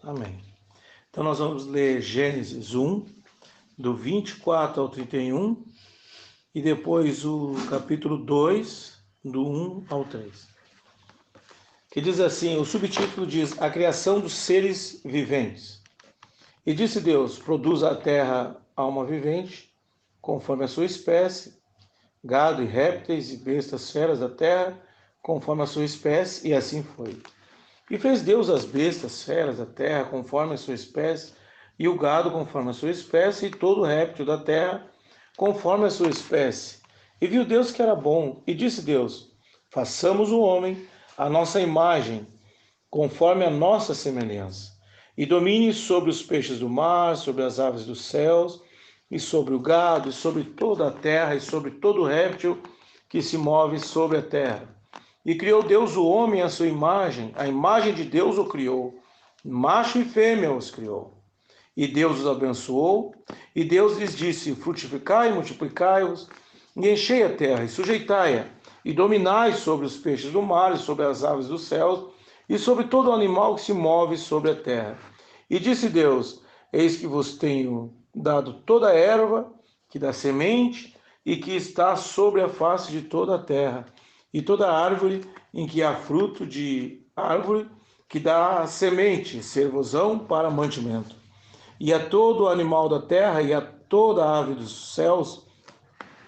Amém. Então nós vamos ler Gênesis 1, do 24 ao 31, e depois o capítulo 2, do 1 ao 3. Que diz assim, o subtítulo diz, a criação dos seres viventes. E disse Deus, produz a terra alma vivente, conforme a sua espécie, gado e répteis e bestas feras da terra, conforme a sua espécie, e assim foi. E fez Deus as bestas feras da terra, conforme a sua espécie, e o gado conforme a sua espécie, e todo réptil da terra, conforme a sua espécie. E viu Deus que era bom, e disse Deus, façamos o homem à nossa imagem, conforme a nossa semelhança, e domine sobre os peixes do mar, sobre as aves dos céus, e sobre o gado, e sobre toda a terra, e sobre todo réptil que se move sobre a terra. E criou Deus o homem à sua imagem, a imagem de Deus o criou, macho e fêmea os criou. E Deus os abençoou, e Deus lhes disse, frutificai e multiplicai-vos, e enchei a terra, e sujeitai-a, e dominai sobre os peixes do mar, e sobre as aves dos céus, e sobre todo animal que se move sobre a terra. E disse Deus, eis que vos tenho dado toda a erva, que dá semente, e que está sobre a face de toda a terra, e toda árvore em que há fruto de árvore, que dá semente, servosão para mantimento. E a todo animal da terra, e a toda ave dos céus,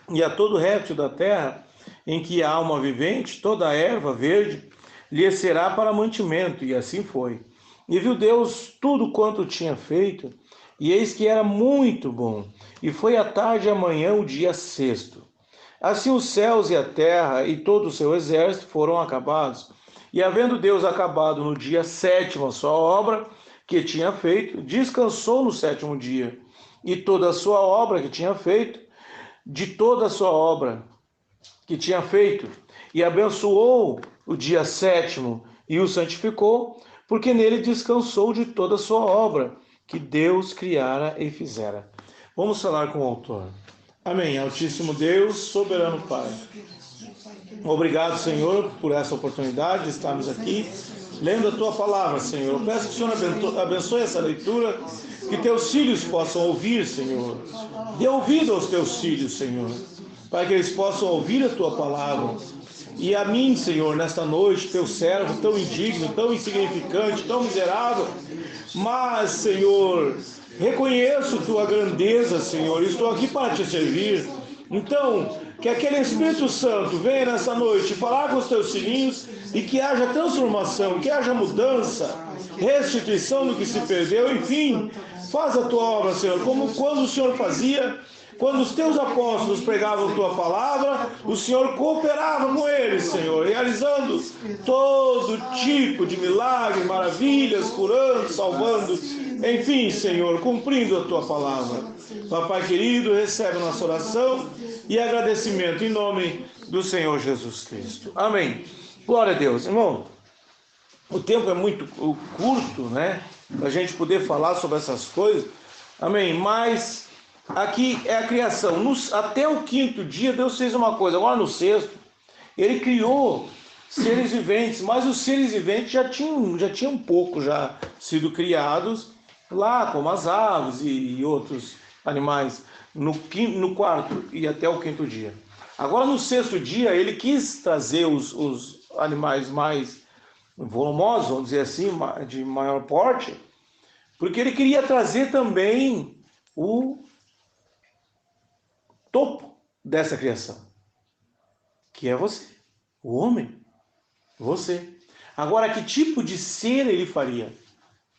e a todo réptil da terra, em que há alma vivente, toda a erva verde, lhe será para mantimento, e assim foi. E viu Deus tudo quanto tinha feito, e eis que era muito bom. E foi à tarde e amanhã o dia sexto. Assim os céus e a terra e todo o seu exército foram acabados. E havendo Deus acabado no dia sétimo a sua obra que tinha feito, descansou no sétimo dia. E toda a sua obra que tinha feito, de toda a sua obra que tinha feito, e abençoou o dia sétimo e o santificou, porque nele descansou de toda a sua obra que Deus criara e fizera. Vamos falar com o autor. Amém. Altíssimo Deus, soberano Pai. Obrigado, Senhor, por essa oportunidade de estarmos aqui lendo a Tua palavra, Senhor. Eu peço que o Senhor abençoe essa leitura, que Teus filhos possam ouvir, Senhor. Dê ouvido aos Teus filhos, Senhor, para que eles possam ouvir a Tua palavra. E a mim, Senhor, nesta noite, Teu servo tão indigno, tão insignificante, tão miserável, mas, Senhor, reconheço Tua grandeza, Senhor, e estou aqui para Te servir. Então, que aquele Espírito Santo venha nessa noite falar com os Teus filhinhos e que haja transformação, que haja mudança, restituição do que se perdeu, enfim, faz a Tua obra, Senhor, como quando o Senhor fazia. Quando os Teus apóstolos pregavam Tua palavra, o Senhor cooperava com eles, Senhor, realizando todo tipo de milagres, maravilhas, curando, salvando, enfim, Senhor, cumprindo a Tua palavra. Papai querido, recebe a nossa oração e agradecimento em nome do Senhor Jesus Cristo. Amém. Glória a Deus. Irmão, o tempo é muito curto, né, para a gente poder falar sobre essas coisas. Amém. Mas aqui é a criação. Até o quinto dia, Deus fez uma coisa. Agora no sexto, Ele criou seres viventes. Mas os seres viventes já tinham um pouco já sido criados lá, como as aves e outros animais, no quarto e até o quinto dia. Agora no sexto dia, Ele quis trazer os animais mais volumosos, vamos dizer assim, de maior porte, porque Ele queria trazer também o topo dessa criação, que é você, o homem, você. Agora, que tipo de ser ele faria?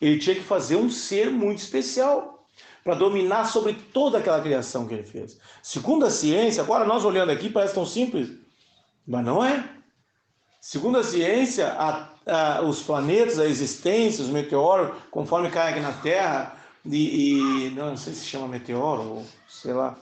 Ele tinha que fazer um ser muito especial para dominar sobre toda aquela criação que ele fez. Segundo a ciência, agora nós olhando aqui parece tão simples, mas não é. Segundo a ciência, os planetas, a existência, os meteoros, conforme caem aqui na Terra, não sei se chama meteoro, ou sei lá,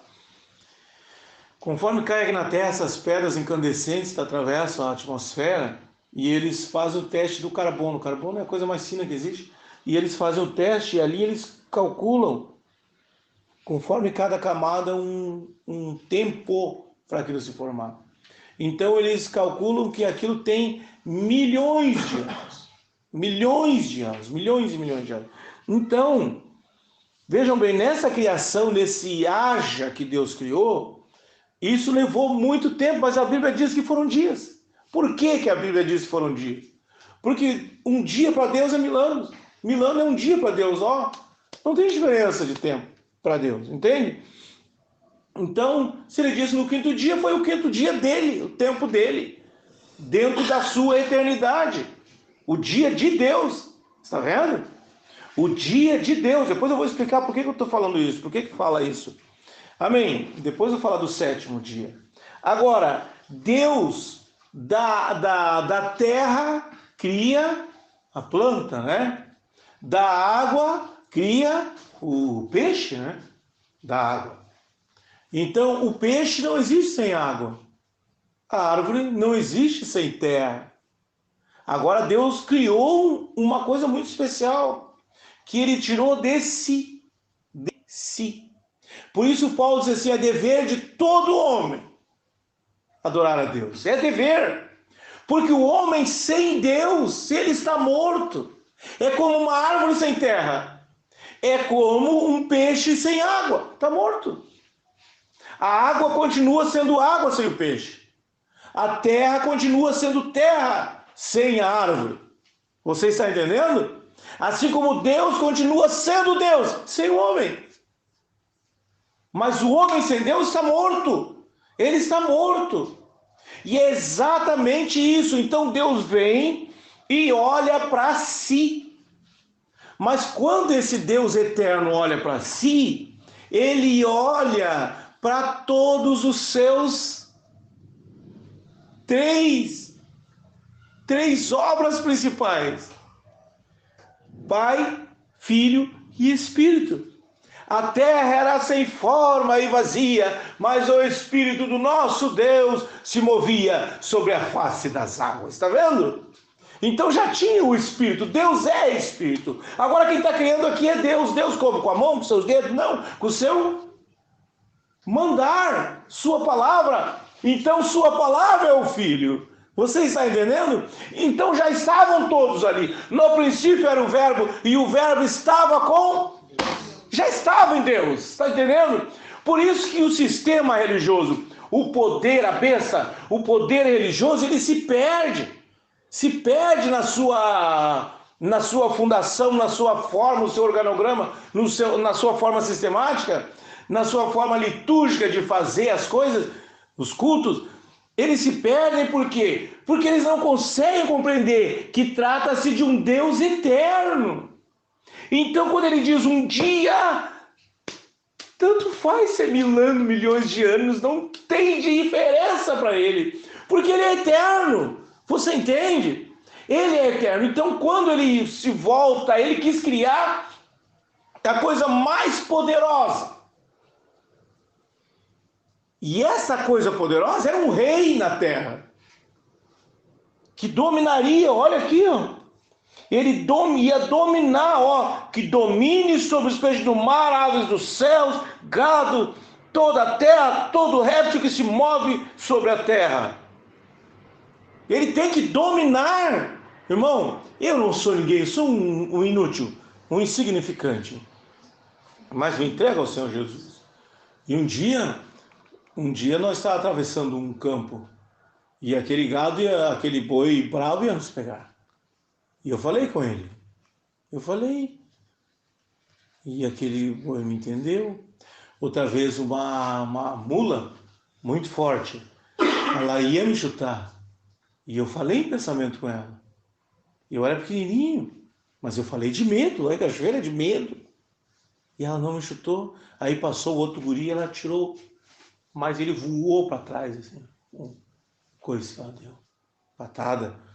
conforme cai aqui na Terra, essas pedras incandescentes que atravessam a atmosfera, e eles fazem o teste do carbono. O carbono é a coisa mais fina que existe. E eles fazem o teste e ali eles calculam, conforme cada camada, um tempo para aquilo se formar. Então eles calculam que aquilo tem milhões de anos. Milhões de anos, milhões e milhões de anos. Então, vejam bem, nessa criação, nesse haja que Deus criou, isso levou muito tempo, mas a Bíblia diz que foram dias. Por que a Bíblia diz que foram dias? Porque um dia para Deus é 1000 anos. 1000 anos é um dia para Deus, ó. Não tem diferença de tempo para Deus, entende? Então, se ele disse no 5º dia, foi o 5º dia dele, o tempo dele, dentro da sua eternidade. O dia de Deus, está vendo? O dia de Deus. Depois eu vou explicar por que eu estou falando isso, por que fala isso. Amém? Depois eu vou falar do 7º dia. Agora, Deus da terra cria a planta, né? Da água cria o peixe, né? Da água. Então, o peixe não existe sem água. A árvore não existe sem terra. Agora, Deus criou uma coisa muito especial, que ele tirou de si. Por isso, Paulo diz assim, é dever de todo homem adorar a Deus. É dever. Porque o homem sem Deus, ele está morto. É como uma árvore sem terra. É como um peixe sem água. Está morto. A água continua sendo água sem o peixe. A terra continua sendo terra sem a árvore. Você está entendendo? Assim como Deus continua sendo Deus sem o homem. Mas o homem sem Deus está morto. Ele está morto. E é exatamente isso. Então Deus vem e olha para si. Mas quando esse Deus eterno olha para si, ele olha para todos os seus três obras principais: Pai, Filho e Espírito. A terra era sem forma e vazia, mas o Espírito do nosso Deus se movia sobre a face das águas. Está vendo? Então já tinha o Espírito. Deus é Espírito. Agora quem está criando aqui é Deus. Deus como? Com a mão, com seus dedos? Não, com o seu mandar, sua palavra. Então sua palavra é o Filho. Você está entendendo? Então já estavam todos ali. No princípio era o Verbo, e o Verbo estava com... Já estava em Deus. Está entendendo? Por isso que o sistema religioso, o poder, a bênção, o poder religioso, ele se perde. Se perde na sua fundação, na sua forma, no seu organograma, na sua forma sistemática, na sua forma litúrgica de fazer as coisas, os cultos. Eles se perdem por quê? Porque eles não conseguem compreender que trata-se de um Deus eterno. Então, quando ele diz um dia, tanto faz ser 1000 anos, milhões de anos, não tem diferença para ele, porque ele é eterno. Você entende? Ele é eterno. Então, quando ele se volta, ele quis criar a coisa mais poderosa. E essa coisa poderosa era um rei na terra, que dominaria, olha aqui, ó. Ele ia dominar, ó, que domine sobre os peixes do mar, aves dos céus, gado, toda a terra, todo réptil que se move sobre a terra. Ele tem que dominar. Irmão, eu não sou ninguém, eu sou um inútil, um insignificante. Mas me entrego ao Senhor Jesus. E um dia nós estávamos atravessando um campo, e aquele gado, aquele boi bravo ia nos pegar. E eu falei com ele. E aquele boi me entendeu. Outra vez uma mula muito forte, ela ia me chutar. E eu falei em pensamento com ela. Eu era pequenininho, mas eu falei de medo, a cachoeira de medo. E ela não me chutou. Aí passou o outro guri, ela tirou, mas ele voou para trás, assim. Coisa que ela deu. Patada.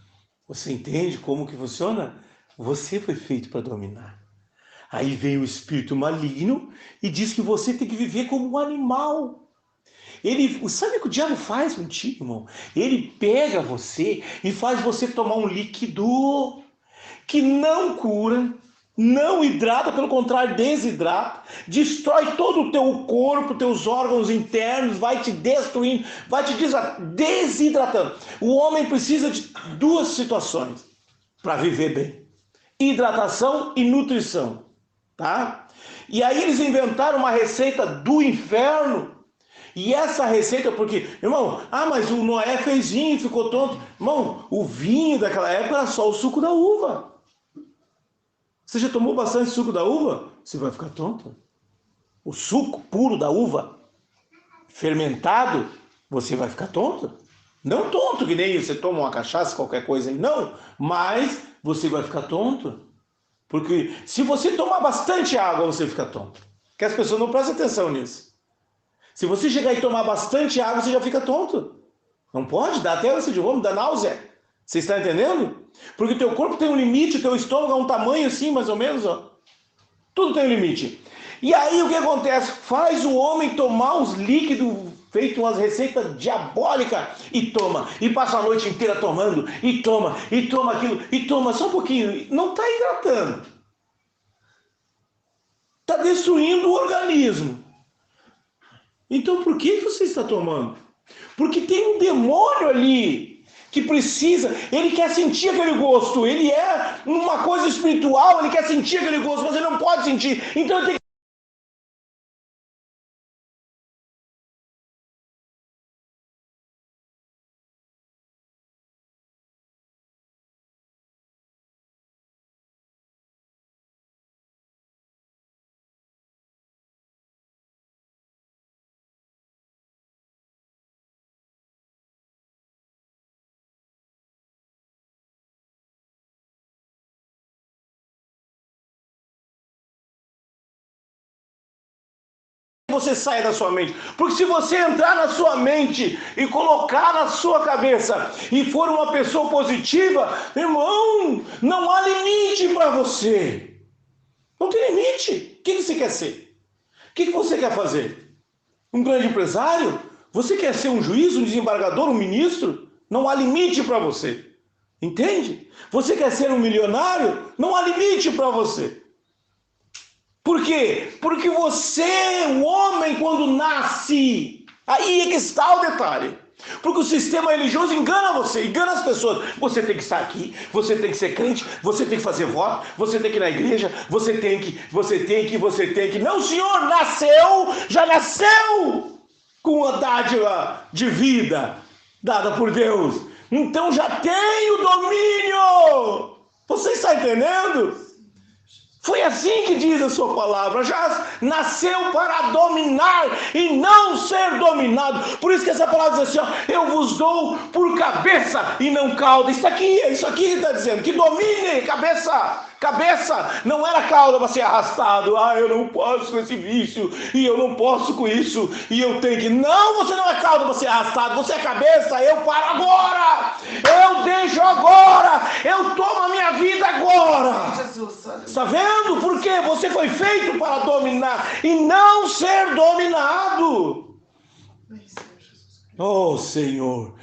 Você entende como que funciona? Você foi feito para dominar. Aí vem o espírito maligno e diz que você tem que viver como um animal. Sabe o que o diabo faz contigo, irmão? Ele pega você e faz você tomar um líquido que não cura, não hidrata, pelo contrário, desidrata, destrói todo o teu corpo, teus órgãos internos, vai te destruindo, vai te desidratando. O homem precisa de 2 situações para viver bem. hidratação e nutrição, tá? E aí eles inventaram uma receita do inferno. E essa receita, porque, irmão, mas o Noé fez vinho e ficou tonto. Irmão, o vinho daquela época era só o suco da uva. Você já tomou bastante suco da uva? Você vai ficar tonto. O suco puro da uva, fermentado, você vai ficar tonto. Não tonto, que nem você toma uma cachaça, qualquer coisa aí, não. Mas você vai ficar tonto. Porque se você tomar bastante água, você fica tonto. Que as pessoas não prestam atenção nisso. Se você chegar e tomar bastante água, você já fica tonto. Não pode, dá até ânsia de vômito, dá náusea. Você está entendendo? Porque o teu corpo tem um limite, o teu estômago é um tamanho assim, mais ou menos, ó. Tudo tem um limite. E aí o que acontece? Faz o homem tomar uns líquidos, feito umas receitas diabólicas, e toma. E passa a noite inteira tomando, e toma aquilo, e toma só um pouquinho. Não está hidratando. Está destruindo o organismo. Então por que você está tomando? Porque tem um demônio ali que precisa, ele quer sentir aquele gosto, ele é uma coisa espiritual, ele quer sentir aquele gosto, mas ele não pode sentir. Então ele tem que... você sai da sua mente. Porque se você entrar na sua mente e colocar na sua cabeça e for uma pessoa positiva, irmão, não há limite para você. Não tem limite. O que você quer ser? O que você quer fazer? Um grande empresário? Você quer ser um juiz, um desembargador, um ministro? Não há limite para você. Entende? Você quer ser um milionário? Não há limite para você. Por quê? Porque você, o homem, quando nasce, aí é que está o detalhe. Porque o sistema religioso engana você, engana as pessoas. Você tem que estar aqui, você tem que ser crente, você tem que fazer voto, você tem que ir na igreja, você tem que. Não, senhor, já nasceu com a dádiva de vida dada por Deus. Então já tem o domínio. Você está entendendo? Foi assim que diz a sua palavra. Já nasceu para dominar e não ser dominado. Por isso que essa palavra diz assim, ó, eu vos dou por cabeça e não cauda. Isso aqui que está dizendo, que domine cabeça. Cabeça, não era cauda para ser arrastado. Eu não posso com esse vício, e eu não posso com isso, e eu tenho que... Não, você não é cauda para ser arrastado, você é cabeça. Eu paro agora, eu deixo agora, eu tomo a minha vida agora. Está vendo? Porque você foi feito para dominar e não ser dominado. Oh, Senhor.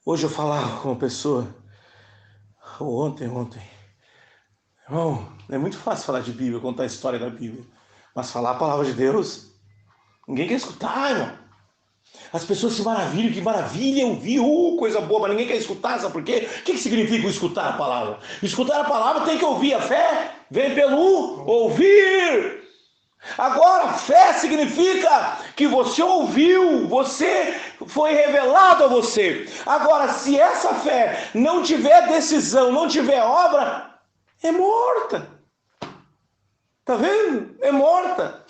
Hoje eu falava com uma pessoa, ontem. Irmão, é muito fácil falar de Bíblia, contar a história da Bíblia. Mas falar a palavra de Deus, ninguém quer escutar, irmão. As pessoas se maravilham, que maravilha, ouvir, coisa boa, mas ninguém quer escutar, sabe por quê? O que significa escutar a palavra? Escutar a palavra tem que ouvir. A fé vem pelo ouvir. Agora, fé significa que você ouviu, você foi revelado a você. Agora, se essa fé não tiver decisão, não tiver obra, é morta. Tá vendo? É morta.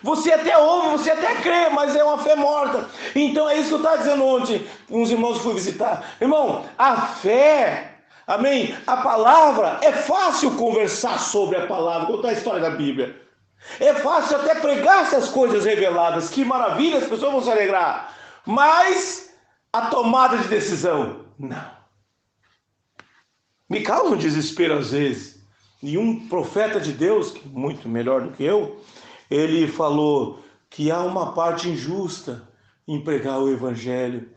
Você até ouve, você até crê, mas é uma fé morta. Então é isso que eu estava dizendo ontem, uns irmãos que fui visitar. Irmão, a fé, amém? A palavra, é fácil conversar sobre a palavra, contar a história da Bíblia. É fácil até pregar essas coisas reveladas. Que maravilha, as pessoas vão se alegrar. Mas a tomada de decisão, não. Me causa um desespero às vezes. E um profeta de Deus, muito melhor do que eu, ele falou que há uma parte injusta em pregar o evangelho.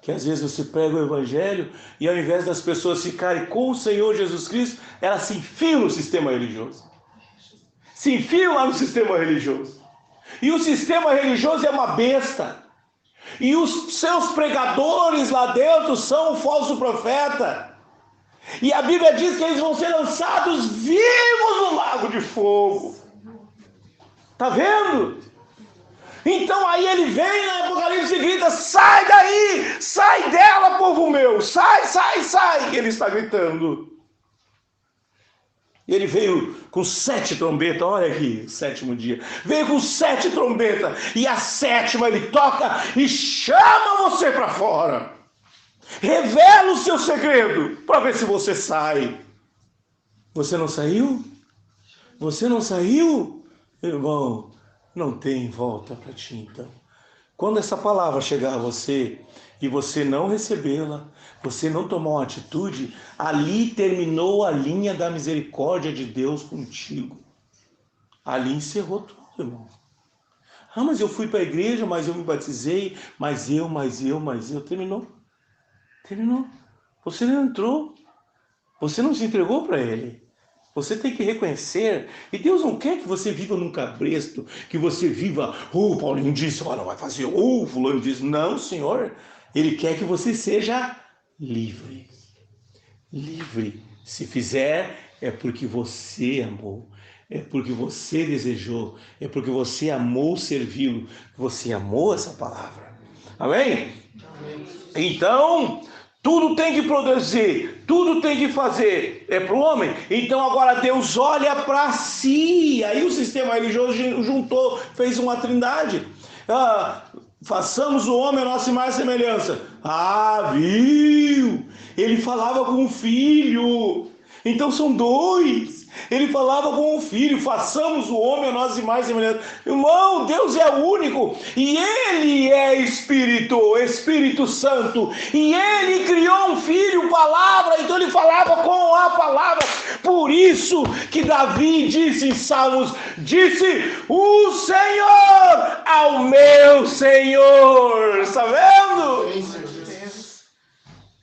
Que às vezes você prega o evangelho e ao invés das pessoas ficarem com o Senhor Jesus Cristo, elas se enfiam no sistema religioso. Se enfiam lá no sistema religioso. E o sistema religioso é uma besta. E os seus pregadores lá dentro são o falso profeta. E a Bíblia diz que eles vão ser lançados vivos no lago de fogo. Está vendo? Então aí ele vem na Apocalipse e grita: sai daí, sai dela, povo meu, sai, sai, sai. Ele está gritando. Ele veio com 7 trombetas, olha aqui, 7º dia. Veio com 7 trombetas, e a 7ª ele toca e chama você para fora. Revela o seu segredo, para ver se você sai. Você não saiu? Você não saiu? Irmão, não tem volta para ti então. Quando essa palavra chegar a você e você não recebê-la, você não tomar uma atitude, ali terminou a linha da misericórdia de Deus contigo. Ali encerrou tudo, irmão. Ah, mas eu fui para a igreja, mas eu me batizei, mas eu. Terminou. Terminou. Você não entrou. Você não se entregou para Ele. Você tem que reconhecer, e Deus não quer que você viva num cabresto, que você viva, Paulinho disse, não vai fazer, fulano disse. Não, Senhor, Ele quer que você seja livre. Livre. Se fizer, é porque você amou, é porque você desejou, é porque você amou servi-lo, você amou essa palavra. Amém? Então, tudo tem que produzir, tudo tem que fazer, é para o homem. Então agora Deus olha para si. Aí o sistema religioso juntou, fez uma trindade. Façamos o homem a nossa imagem e semelhança. Viu? Ele falava com o filho. Então são 2. Ele falava com o filho, façamos o homem a nossa imagem e semelhança. Irmão, Deus é o único, e Ele é Espírito Santo, e Ele criou um filho, palavra, então Ele falava com a palavra. Por isso que Davi disse em Salmos, disse o Senhor ao meu Senhor. Está vendo?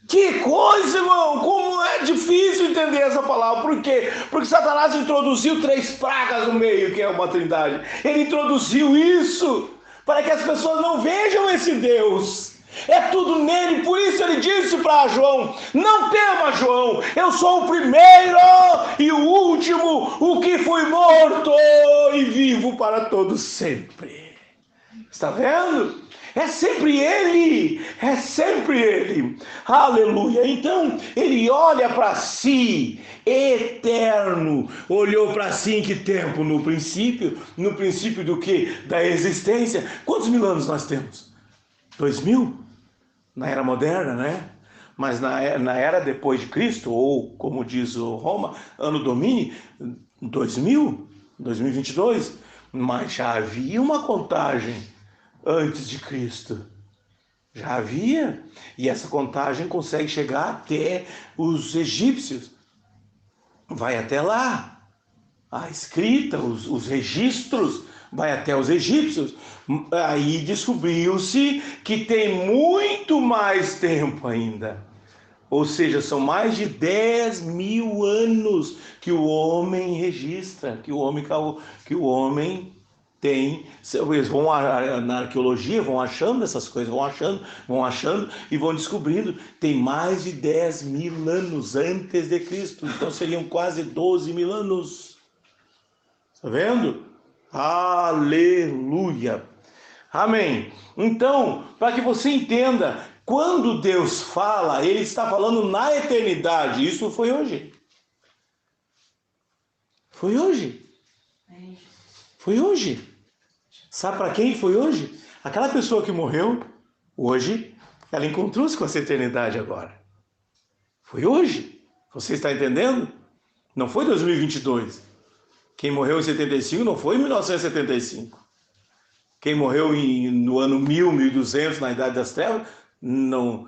Que coisa, irmão, como é difícil entender essa palavra. Por quê? Porque Satanás introduziu 3 pragas no meio, que é uma trindade. Ele introduziu isso para que as pessoas não vejam esse Deus. É tudo nele, por isso ele disse para João, não tema, João, eu sou o primeiro e o último, o que fui morto e vivo para todo sempre. Está vendo? É sempre Ele, aleluia. Então ele olha para si, eterno, olhou para si em que tempo? No princípio do que? Da existência. Quantos 1000 anos nós temos? 2000? Na era moderna, né? Mas na era depois de Cristo, ou como diz o Roma, Anno Domini, 2022, mas já havia uma contagem antes de Cristo. Já havia. E essa contagem consegue chegar até os egípcios. Vai até lá. A escrita, os registros, vai até os egípcios. Aí descobriu-se que tem muito mais tempo ainda. Ou seja, são mais de 10.000 anos que o homem registra, que o homem tem. Eles vão na arqueologia, vão achando essas coisas, vão achando e vão descobrindo. Tem mais de 10.000 anos antes de Cristo. Então seriam quase 12.000 anos. Está vendo? Aleluia. Amém. Então, para que você entenda, quando Deus fala, Ele está falando na eternidade. Isso foi hoje. Foi hoje. Foi hoje. Sabe para quem foi hoje? Aquela pessoa que morreu, hoje, ela encontrou-se com essa eternidade agora. Foi hoje. Você está entendendo? Não foi 2022. Quem morreu em 75 não foi em 1975. Quem morreu no ano 1000, 1200, na Idade das Trevas, não.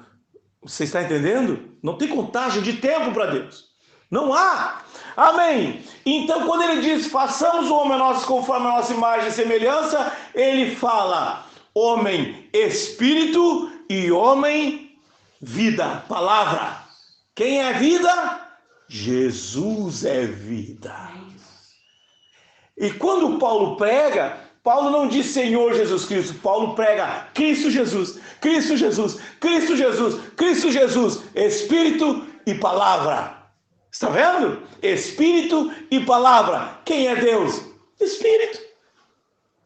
Você está entendendo? Não tem contagem de tempo para Deus. Não há. Amém. Então, quando ele diz, façamos o homem nosso conforme a nossa imagem e semelhança, ele fala, homem espírito e homem vida. Palavra. Quem é vida? Jesus é vida. E quando Paulo prega, Paulo não diz Senhor Jesus Cristo, Paulo prega Cristo Jesus, Cristo Jesus, Cristo Jesus, Cristo Jesus, Espírito e Palavra. Está vendo? Espírito e palavra. Quem é Deus? Espírito.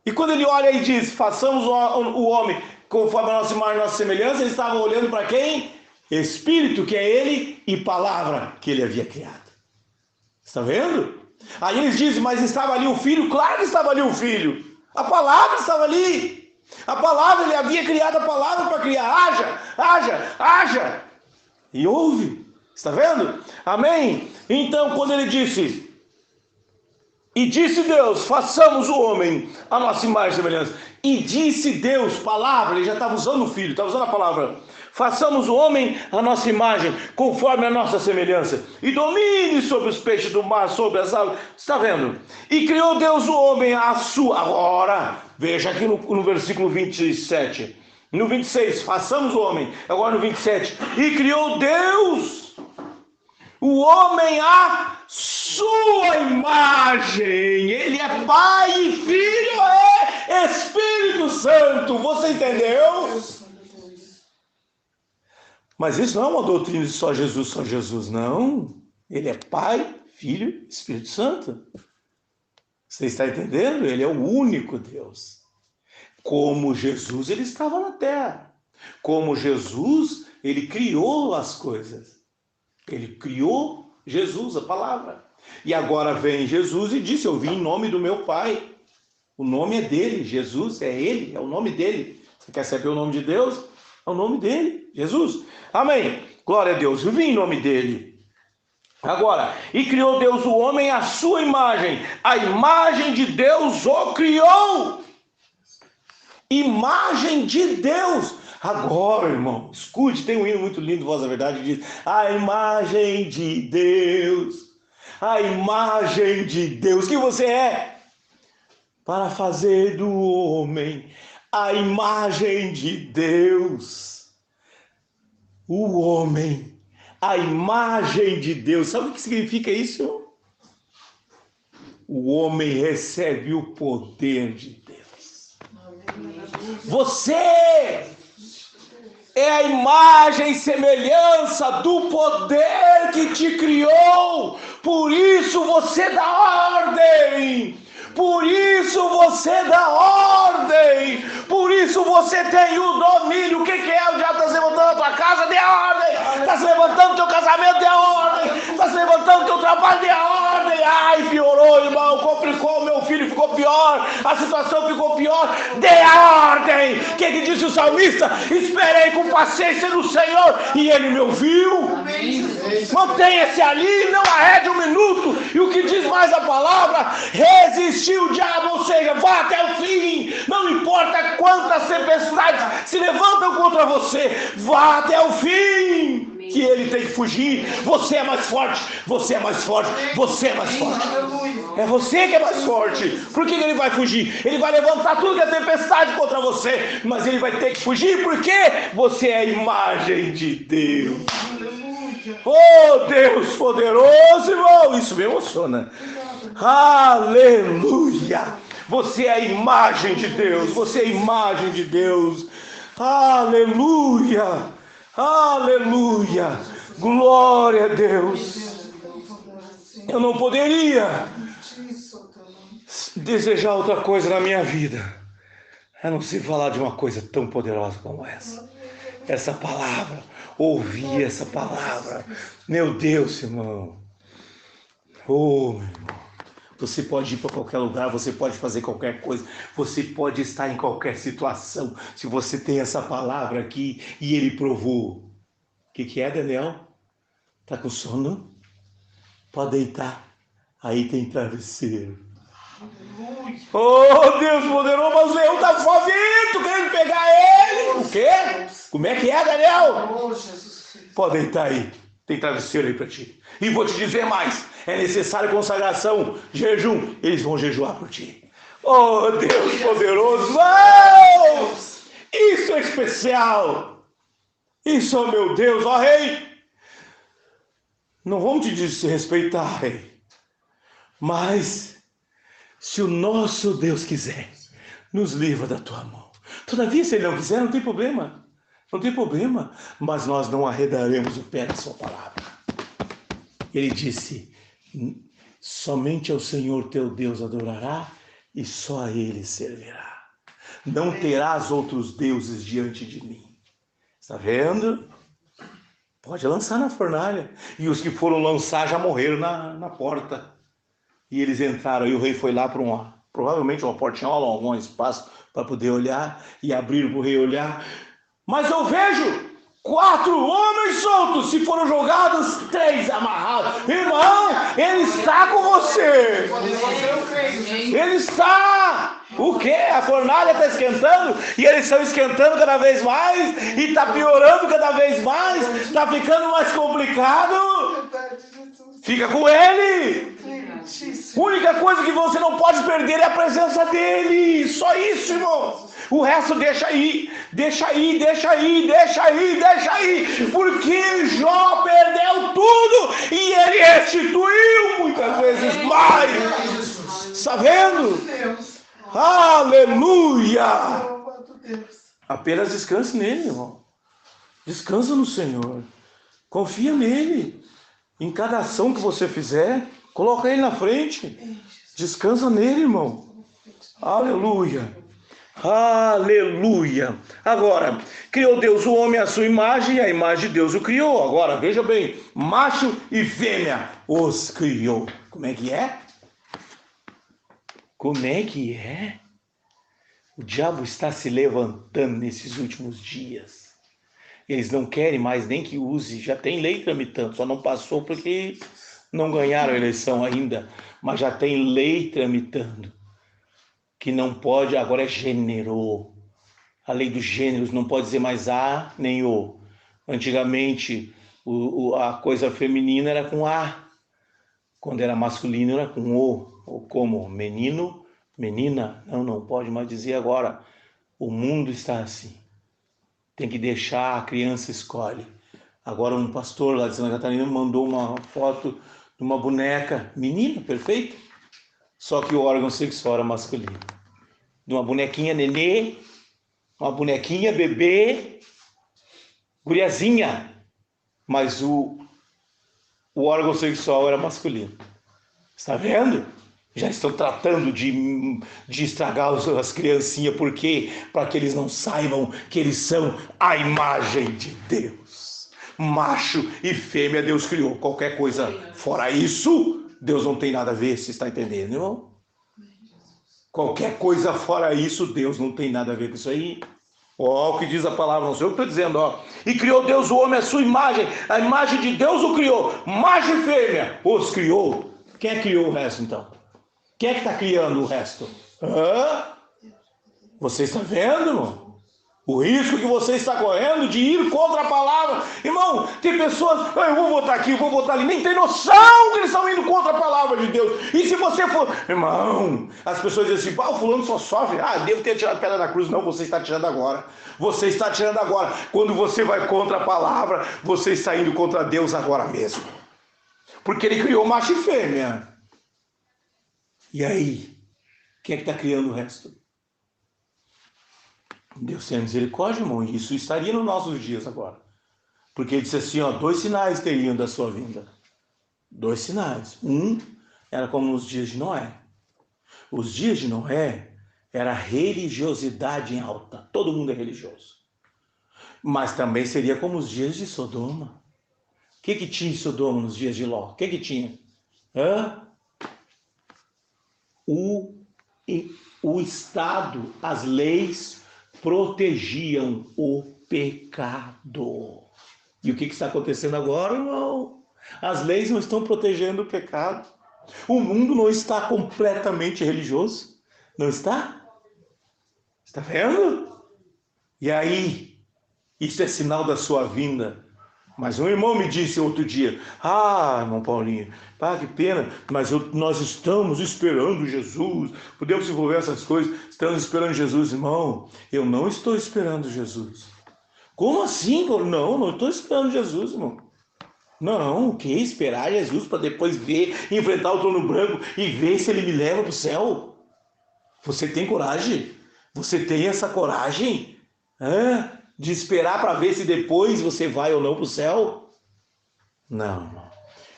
E quando ele olha e diz, façamos o homem conforme a nossa imagem e a nossa semelhança, ele estava olhando para quem? Espírito, que é ele, e palavra, que ele havia criado. Está vendo? Aí eles dizem, mas estava ali o filho? Claro que estava ali o filho. A palavra estava ali. A palavra, ele havia criado a palavra para criar. Haja. E houve. Está vendo? Amém? Então, quando ele disse, e disse Deus, façamos o homem a nossa imagem e semelhança. E disse Deus, palavra, ele já estava usando o filho, estava usando a palavra. Façamos o homem a nossa imagem, conforme a nossa semelhança. E domine sobre os peixes do mar, sobre as águas. Está vendo? E criou Deus o homem à sua... Agora, veja aqui no versículo 27. No 26, façamos o homem. Agora no 27. E criou Deus o homem à sua imagem. Ele é Pai e Filho, é Espírito Santo. Você entendeu? Mas isso não é uma doutrina de só Jesus, não. Ele é Pai, Filho e Espírito Santo. Você está entendendo? Ele é o único Deus. Como Jesus, ele estava na terra. Como Jesus, ele criou as coisas. Ele criou Jesus, a palavra. E agora vem Jesus e disse, eu vim em nome do meu Pai. O nome é dele, Jesus é ele, é o nome dele. Você quer saber o nome de Deus? É o nome dele, Jesus. Amém. Glória a Deus, eu vim em nome dele. Agora, e criou Deus o homem à sua imagem. A imagem de Deus o criou. Imagem de Deus. Agora, irmão, escute, tem um hino muito lindo, Voz da Verdade, diz, a imagem de Deus, a imagem de Deus, que você é? Para fazer do homem a imagem de Deus. O homem, a imagem de Deus. Sabe o que significa isso? O homem recebe o poder de Deus. Você é a imagem e semelhança do poder que te criou. Por isso você dá ordem. Por isso você dá ordem. Por isso você tem o domínio. O que é? O diabo está se levantando na tua casa? Dê ordem. Está se levantando no teu casamento? Dê ordem. Está se levantando no teu trabalho? Dê ordem. Ai, piorou, irmão. Complicou, meu filho ficou pior. A situação ficou pior. Dê ordem. O que disse o salmista? Esperei com paciência no Senhor e ele me ouviu. Mantenha-se ali, não arrede um minuto. E o que diz mais a palavra? Resistir o diabo, ou seja, vá até o fim. Não importa quantas tempestades se levantam contra você, vá até o fim. Que ele tem que fugir. Você é mais forte, você é mais forte, você é mais forte. É você que é mais forte. Por que ele vai fugir? Ele vai levantar tudo que é tempestade contra você, mas ele vai ter que fugir porque você é a imagem de Deus. Oh, Deus poderoso, irmão. Isso me emociona. Aleluia. Você é a imagem de Deus. Você é a imagem de Deus. Aleluia. Aleluia. Glória a Deus. Eu não poderia desejar outra coisa na minha vida, a não ser falar de uma coisa tão poderosa como essa. Essa palavra. Ouvir essa palavra. Meu Deus, irmão. Oh, meu irmão. Você pode ir para qualquer lugar, você pode fazer qualquer coisa, você pode estar em qualquer situação, se você tem essa palavra aqui e ele provou. O que é, Daniel? Tá com sono? Pode deitar. Aí tem travesseiro. Oh, Deus poderoso, mas o leão tá faminto, querendo pegar ele. O quê? Como é que é, Daniel? Pode deitar aí. Tem travesseiro aí para ti. E vou te dizer mais. É necessário consagração, jejum. Eles vão jejuar por ti. Oh, Deus poderoso. Oh, isso é especial. Isso, oh meu Deus, ó rei. Não vamos te desrespeitar, rei. Mas, se o nosso Deus quiser, nos livra da tua mão. Todavia, se ele não quiser, não tem problema. Não tem problema. Mas nós não arredaremos o pé da sua palavra. Ele disse: somente ao Senhor teu Deus adorará e só a Ele servirá. Não terás outros deuses diante de mim. Está vendo? Pode lançar na fornalha. E os que foram lançar já morreram na porta. E eles entraram e o rei foi lá para provavelmente uma portinhola, algum espaço para poder olhar, e abriram para o rei olhar. Mas eu vejo 4 homens soltos, se foram jogados, 3 amarrados. Irmão, ele está com você. Ele está. O quê? A fornalha está esquentando e eles estão esquentando cada vez mais e está piorando cada vez mais. Está ficando mais complicado. Fica com ele. A única coisa que você não pode perder é a presença dele. Só isso, irmão. O resto deixa aí, deixa aí, deixa aí, deixa aí, deixa aí. Porque Jó perdeu tudo e ele restituiu muitas vezes mais. Está vendo? Aleluia! Apenas descanse nele, irmão. Descansa no Senhor. Confia nele. Em cada ação que você fizer, coloca ele na frente. Descansa nele, irmão. Aleluia. Aleluia. Agora, criou Deus o homem à sua imagem, e a imagem de Deus o criou. Agora, veja bem, macho e fêmea os criou. Como é que é? Como é que é? O diabo está se levantando nesses últimos dias. Eles não querem mais nem que use, já tem lei tramitando, só não passou porque não ganharam a eleição ainda, mas já tem lei tramitando, que não pode, agora é gênero. A lei dos gêneros não pode dizer mais A nem O. Antigamente, a coisa feminina era com A, quando era masculino era com O. Ou como menino, menina, não pode mais dizer agora. O mundo está assim. Tem que deixar, a criança escolhe. Agora um pastor lá de Santa Catarina mandou uma foto de uma boneca, menina, perfeito? Só que o órgão sexual era masculino. De uma bonequinha nenê, uma bonequinha bebê, guriazinha. Mas o órgão sexual era masculino. Está vendo? Já estão tratando de estragar as criancinhas, por quê? Para que eles não saibam que eles são a imagem de Deus. Macho e fêmea Deus criou. Qualquer coisa fora isso, Deus não tem nada a ver, você está entendendo, irmão? Qualquer coisa fora isso, Deus não tem nada a ver com isso aí. Ó, o que diz a palavra, não sei o que estou dizendo, ó. E criou Deus o homem à sua imagem, a imagem de Deus o criou. Macho e fêmea os criou. Quem é que criou o resto, então? Quem é que está criando o resto? Você está vendo, irmão? O risco que você está correndo de ir contra a palavra. Irmão, tem pessoas, eu vou votar aqui, eu vou votar ali, nem tem noção que eles estão indo contra a palavra de Deus. E se você for... Irmão, as pessoas dizem assim, o fulano só sofre. Devo ter tirado a pedra da cruz. Não, você está tirando agora. Você está tirando agora. Quando você vai contra a palavra, você está indo contra Deus agora mesmo. Porque ele criou macho e fêmea. E aí? Quem é que está criando o resto? Deus tem misericórdia, irmão. E isso estaria nos nossos dias agora. Porque ele disse assim, 2 sinais teriam da sua vinda. 2 sinais. Um era como nos dias de Noé. Os dias de Noé era religiosidade em alta. Todo mundo é religioso. Mas também seria como os dias de Sodoma. O que tinha em Sodoma nos dias de Ló? O que tinha? O Estado, as leis protegiam o pecado. E o que está acontecendo agora, irmão? As leis não estão protegendo o pecado. O mundo não está completamente religioso. Não está? Está vendo? E aí? Isso é sinal da sua vinda. Mas um irmão me disse outro dia, irmão Paulinho, que pena, mas nós estamos esperando Jesus, podemos desenvolver essas coisas, estamos esperando Jesus, irmão, eu não estou esperando Jesus. Como assim? Não estou esperando Jesus, irmão. Não, o que? Esperar Jesus para depois ver, enfrentar o trono branco e ver se ele me leva para o céu? Você tem coragem? Você tem essa coragem? De esperar para ver se depois você vai ou não para o céu? Não.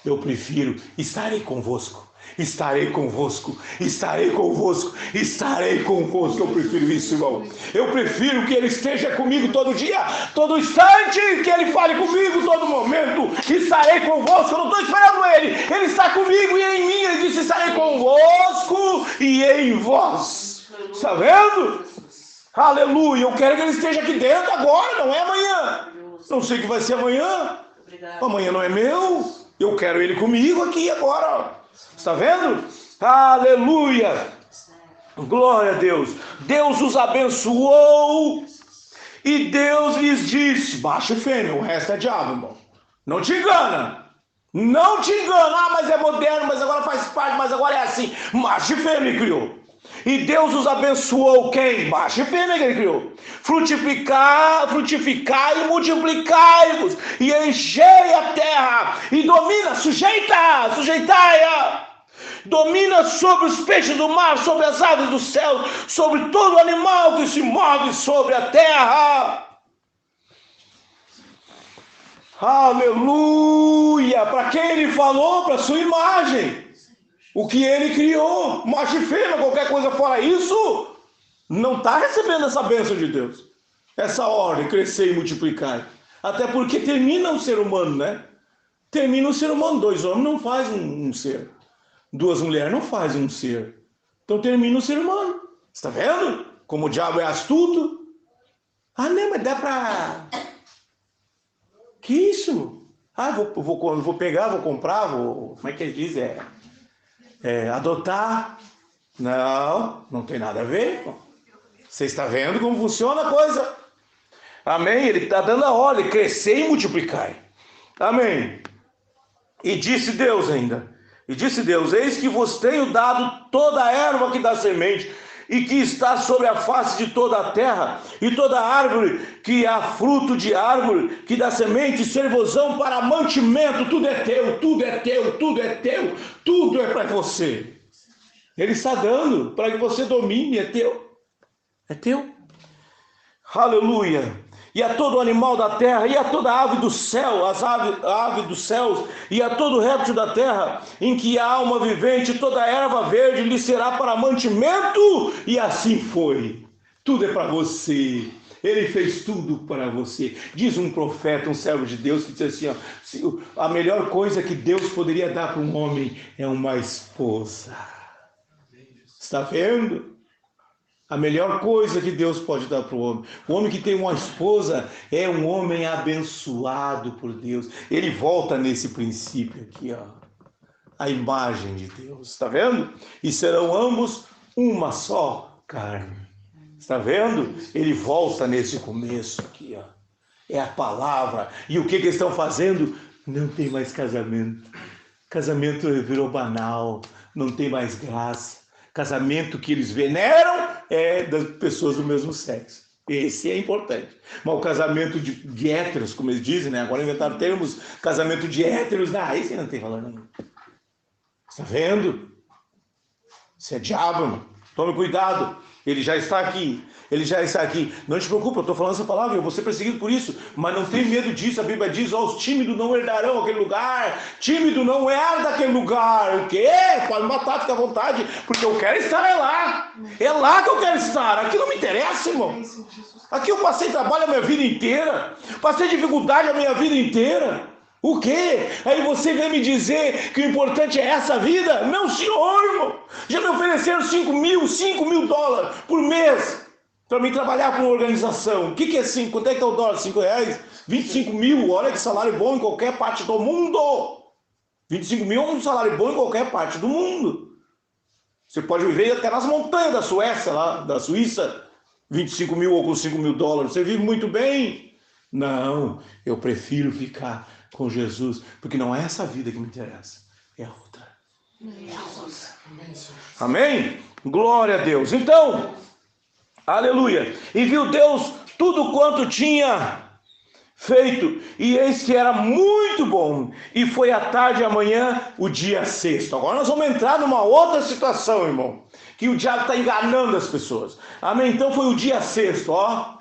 Eu prefiro, estarei convosco. Estarei convosco, estarei convosco, estarei convosco. Eu prefiro isso, irmão. Eu prefiro que Ele esteja comigo todo dia, todo instante, que Ele fale comigo todo momento. Estarei convosco, eu não estou esperando Ele. Ele está comigo e em mim. Ele disse: estarei convosco e em vós. Está vendo? Aleluia. Eu quero que Ele esteja aqui dentro agora, não é amanhã. Não sei o que vai ser amanhã. Amanhã não é meu. Eu quero Ele comigo aqui agora. Está vendo? Aleluia! Glória a Deus! Deus os abençoou e Deus lhes disse: macho e fêmea, o resto é diabo, irmão. Não te engana! Não te engana! Ah, mas é moderno, mas agora faz parte, mas agora é assim. Macho e fêmea Ele criou. E Deus os abençoou quem? Macho e fêmea que Ele criou. Frutificai e multiplicai-vos, e enchei a terra, e domina, sujeitai-a. Domina sobre os peixes do mar, sobre as aves do céu, sobre todo animal que se move sobre a terra. Aleluia! Para quem Ele falou? Para a sua imagem. O que Ele criou, macho e fêmea, qualquer coisa fora isso, não está recebendo essa bênção de Deus. Essa ordem, crescer e multiplicar. Até porque termina o ser humano, né? Termina o ser humano. 2 homens não faz um ser. 2 mulheres não fazem um ser. Então termina o ser humano. Está vendo? Como o diabo é astuto. Ah, não, mas dá para... Que isso? Ah, vou pegar, vou comprar, vou... Como é que ele diz? Adotar. Não tem nada a ver. Você está vendo como funciona a coisa? Amém? Ele está dando a ordem, crescer e multiplicar. Amém. E disse Deus ainda. Eis que vos tenho dado toda a erva que dá semente, e que está sobre a face de toda a terra, e toda árvore que há fruto de árvore, que dá semente, servosão para mantimento. Tudo é teu, tudo é teu, tudo é teu, tudo é para você. Ele está dando para que você domine, é teu. É teu. Aleluia. E a todo animal da terra, e a toda ave do céu, as aves dos céus, e a todo réptil da terra, em que há alma vivente, toda erva verde lhe será para mantimento. E assim foi. Tudo é para você. Ele fez tudo para você. Diz um profeta, um servo de Deus, que diz assim: a melhor coisa que Deus poderia dar para um homem é uma esposa. Está vendo? A melhor coisa que Deus pode dar para o homem. O homem que tem uma esposa é um homem abençoado por Deus. Ele volta nesse princípio aqui, ó. A imagem de Deus. Está vendo? E serão ambos uma só carne. Está vendo? Ele volta nesse começo aqui, ó. É a palavra. E o que eles estão fazendo? Não tem mais casamento. Casamento virou banal. Não tem mais graça. Casamento que eles veneram é das pessoas do mesmo sexo. Esse é importante. Mas o casamento de héteros, como eles dizem, né? Agora inventaram termos, casamento de héteros. Esse não tem valor nenhum. Está vendo? Isso é diabo, irmão. Tome cuidado. Ele já está aqui. Ele já está aqui. Não te preocupe, eu estou falando essa palavra, eu vou ser perseguido por isso. Mas não tem medo disso. A Bíblia diz: os tímidos não herdarão aquele lugar. Tímido não herda aquele lugar. O quê? Pode matar, fica à vontade. Porque eu quero estar lá. É lá que eu quero estar. Aqui não me interessa, irmão. Aqui eu passei trabalho a minha vida inteira. Passei dificuldade a minha vida inteira. O quê? Aí você vem me dizer que o importante é essa vida? Não, senhor, irmão. Já me ofereceram 5 mil dólares por mês para mim trabalhar com uma organização. O que é 5? Quanto é que é o dólar? 5 reais? 25 mil. Olha que salário bom em qualquer parte do mundo. 25 mil é um salário bom em qualquer parte do mundo. Você pode viver até nas montanhas da Suécia, lá, da Suíça. 25 mil ou com 5 mil dólares. Você vive muito bem. Não, eu prefiro ficar com Jesus, porque não é essa vida que me interessa, é a outra. É a outra. Amém? Glória a Deus. Então, aleluia. E viu Deus tudo quanto tinha feito, e eis que era muito bom. E foi à tarde e amanhã o dia sexto. Agora nós vamos entrar numa outra situação, irmão, que o diabo está enganando as pessoas. Amém? Então foi o dia sexto, ó.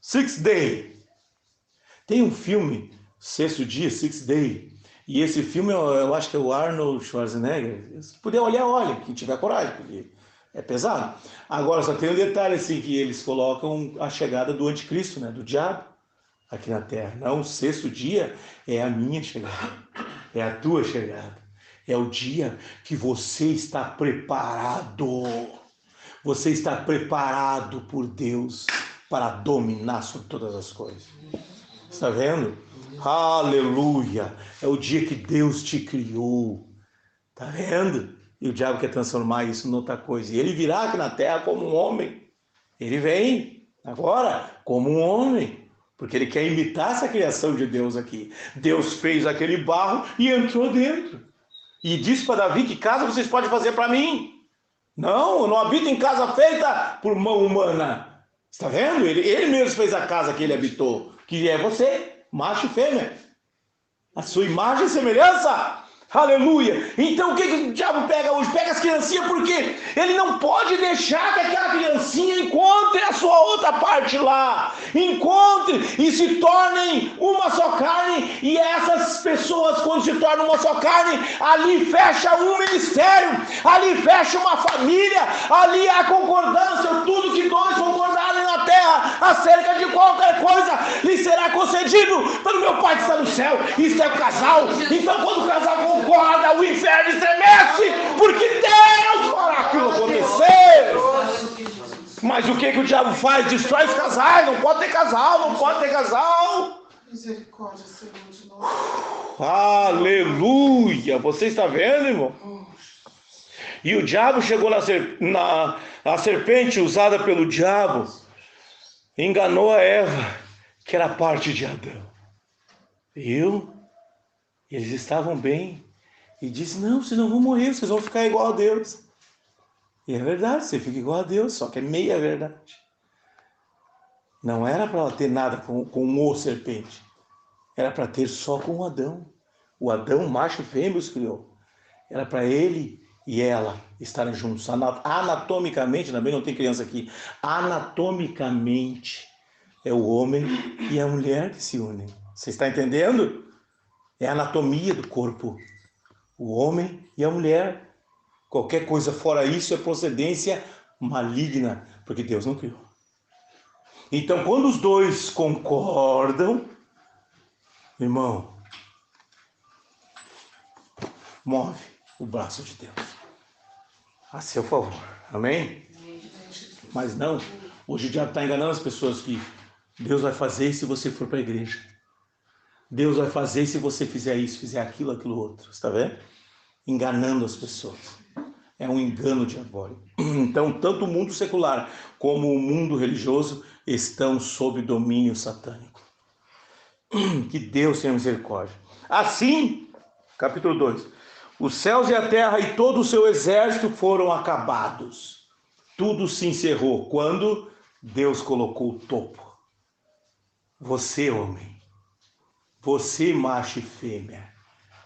Sixth day. Tem um filme, Sexto Dia, Sixth Day, E esse filme, eu acho que é o Arnold Schwarzenegger. Se puder olhar, olha, quem tiver coragem, porque é pesado. Agora, só tem um detalhe assim, que eles colocam a chegada do anticristo, né, do diabo, aqui na Terra. Não, o sexto dia é a minha chegada, é a tua chegada. É o dia que você está preparado. Você está preparado por Deus para dominar sobre todas as coisas. Está vendo? Aleluia! É o dia que Deus te criou. Está vendo? E o diabo quer transformar isso em outra coisa. E ele virá aqui na terra como um homem. Ele vem agora como um homem. Porque ele quer imitar essa criação de Deus aqui. Deus fez aquele barro e entrou dentro. E disse para Davi: que casa vocês podem fazer para mim? Não, eu não habito em casa feita por mão humana. Está vendo? Ele mesmo fez a casa que ele habitou. Que é você, macho e fêmea. A sua imagem e semelhança. Aleluia! Então o que o diabo pega hoje? Pega as criancinhas porque ele não pode deixar que aquela criancinha encontre a sua outra parte lá. Encontre e se tornem uma só carne. E essas pessoas, quando se tornam uma só carne, ali fecha um ministério, ali fecha uma família, ali há concordância. Tudo que dois concordarem na terra acerca de qualquer coisa lhe será concedido pelo meu Pai que está no céu. Isso é o casal. Então quando o casal concorda, o inferno estremece, porque Deus fará aquilo acontecer. Mas o que o diabo faz? Destrói os casais. Não pode ter casal, não pode ter casal. Misericórdia, Senhor, de novo. Aleluia! Você está vendo, irmão? E o diabo chegou a serpente usada pelo diabo enganou a Eva, que era parte de Adão. Viu? Eles estavam bem. E disse: não, vocês não vão morrer, vocês vão ficar igual a Deus. E é verdade, você fica igual a Deus, só que é meia verdade. Não era para ela ter nada com o serpente. Era para ter só com o Adão. O Adão, macho e fêmea, os criou. Era para ele e ela estarem juntos. Anatomicamente, também não tem criança aqui. Anatomicamente, é o homem e a mulher que se unem. Você está entendendo? É a anatomia do corpo. O homem e a mulher. Qualquer coisa fora isso é procedência maligna, porque Deus não criou. Então, quando os dois concordam, irmão, move o braço de Deus a seu favor. Amém? Mas não, hoje o diabo está enganando as pessoas que Deus vai fazer se você for para a igreja. Deus vai fazer se você fizer isso, fizer aquilo, aquilo outro. Está vendo? Enganando as pessoas. É um engano diabólico. Então, tanto o mundo secular como o mundo religioso estão sob domínio satânico. Que Deus tenha misericórdia. Assim, capítulo 2. Os céus e a terra e todo o seu exército foram acabados. Tudo se encerrou quando Deus colocou o topo. Você, homem. Você, macho e fêmea.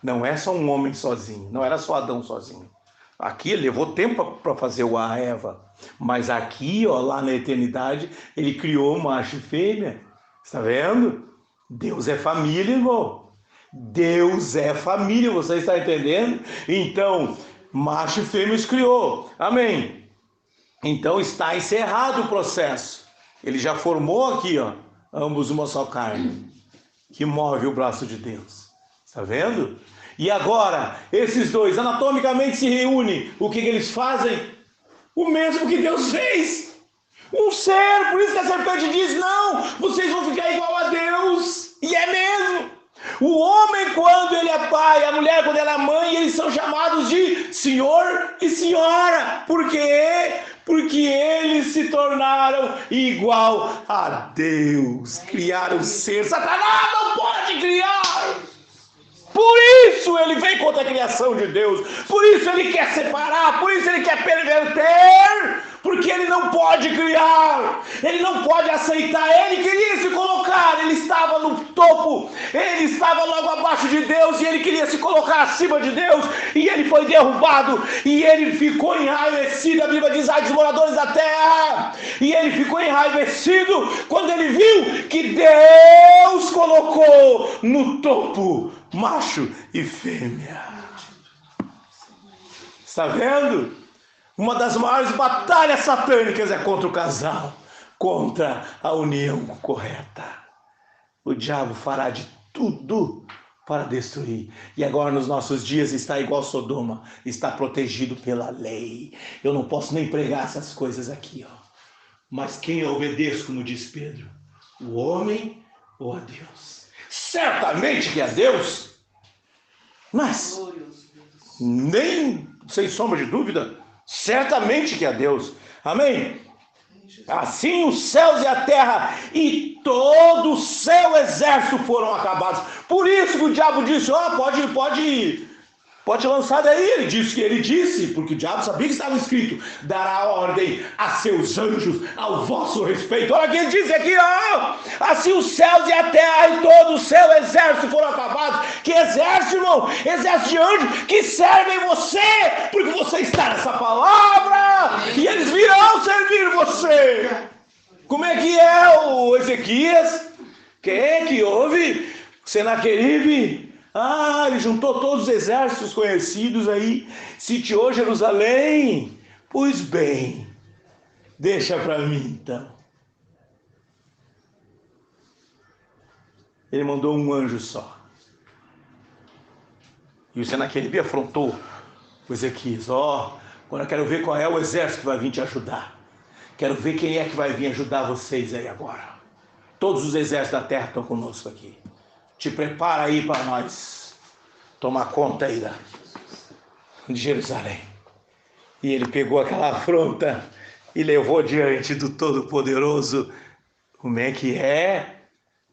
Não é só um homem sozinho. Não era só Adão sozinho. Aqui ele levou tempo para fazer a Eva. Mas aqui, ó, lá na eternidade, ele criou macho e fêmea. Está vendo? Deus é família, irmão. Deus é família, você está entendendo? Então, macho e fêmea os criou. Amém. Então está encerrado o processo. Ele já formou aqui, ó, ambos uma só carne, que move o braço de Deus. Está vendo? E agora, esses dois anatomicamente se reúnem. O que eles fazem? O mesmo que Deus fez. Um ser. Por isso que a serpente diz: não, vocês vão ficar igual a Deus. E é mesmo. O homem, quando ele é pai, a mulher, quando ela é mãe, eles são chamados de senhor e senhora. Por quê? Porque eles se tornaram igual a Deus. Criaram ser. Satanás não pode criar. Por isso ele vem contra a criação de Deus. Por isso ele quer separar. Por isso ele quer perverter. Porque ele não pode criar. Ele não pode aceitar. Ele queria se colocar. Ele está estava no topo, ele estava logo abaixo de Deus e ele queria se colocar acima de Deus e ele foi derrubado e ele ficou enraivecido. A Bíblia diz: ai dos moradores da terra. E ele ficou enraivecido quando ele viu que Deus colocou no topo macho e fêmea. Está vendo? Uma das maiores batalhas satânicas é contra o casal, contra a união correta. O diabo fará de tudo para destruir. E agora nos nossos dias está igual Sodoma, está protegido pela lei. Eu não posso nem pregar essas coisas aqui, ó. Mas quem eu obedeço, como diz Pedro? O homem ou a Deus? Certamente que é a Deus, mas nem sem sombra de dúvida, certamente que é a Deus. Amém? Assim os céus e a terra e todo o seu exército foram acabados. Por isso que o diabo disse: ó, pode lançar daí. Ele disse, porque o diabo sabia que estava escrito: dará ordem a seus anjos ao vosso respeito. Olha o que ele diz aqui, ó. Assim os céus e a terra e todo o seu exército foram acabados. Que exército, irmão? Exército de anjos que servem você, porque você está nessa palavra e eles virão servir você. Como é que é o Ezequias? Quem é que ouve? Senaqueribe. Ele juntou todos os exércitos conhecidos aí, sitiou Jerusalém. Pois bem, deixa para mim então. Ele mandou um anjo só. E o Senaqueribe afrontou o Ezequias: agora eu quero ver qual é o exército que vai vir te ajudar. Quero ver quem é que vai vir ajudar vocês aí agora. Todos os exércitos da terra estão conosco aqui. Te prepara aí para nós tomar conta aí de Jerusalém. E ele pegou aquela afronta e levou diante do Todo-Poderoso. Como é que é?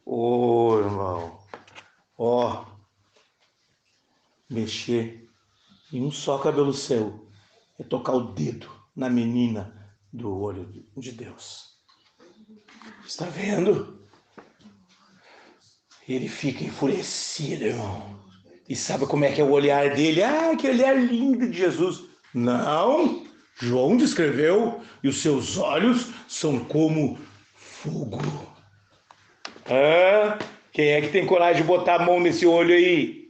Irmão, mexer em um só cabelo seu é tocar o dedo na menina do olho de Deus. Está vendo? Ele fica enfurecido, irmão. E sabe como é que é o olhar dele? Que olhar lindo de Jesus. Não, João descreveu: e os seus olhos são como fogo. Quem é que tem coragem de botar a mão nesse olho aí?